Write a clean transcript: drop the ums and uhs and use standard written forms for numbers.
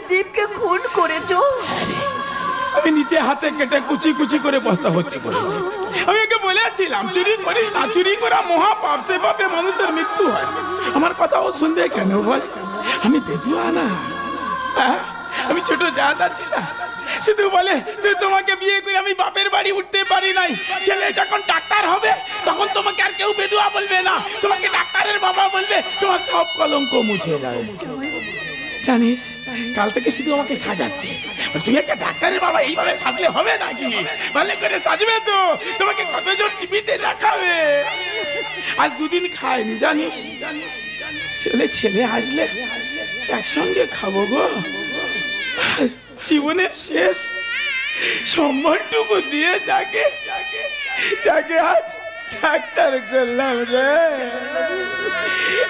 দীপকে খুন করেছো? আমি নিজে হাতে কেটে কুচি কুচি করে বস্তা ভর্তি করেছি। আমি ওকে বলেছিলাম চুরি করিস না, চুরি করা মহাপাপ, সে পাপে মানুষের মৃত্যু হয়। আমার কথা ও শুনবে কেন বল? আমি বেদুয়া না, আমি ছোট জাত আছি না। শুধু বলে তুই তোমাকে বিয়ে করে আমি বাপের বাড়ি উঠতে পারি নাই, ছেলে যখন ডাক্তার হবে তখন তোমাকে আর কেউ বেদুয়া বলবে না, তোমাকে ডাক্তারের বাবা বলবে, তোমার সব কলঙ্ক মুছে যাবে। জানিস কাল থেকে শুধু আমাকে সাজাচ্ছে, তুই একটা ডাক্তারের বাবা এইভাবে সাজলে হবে নাকি? ভালো করে সাজবে তো, তোমাকে কতজন টিভিতে দেখাবে। আজ দুদিন খায়নি জানিস, ছেলে ছেলে আসলে একসঙ্গে খাবো গো। জীবনের শেষ সম্মানটুকু দিয়ে যাকে যাকে আজ ডাক্তার করলাম রে।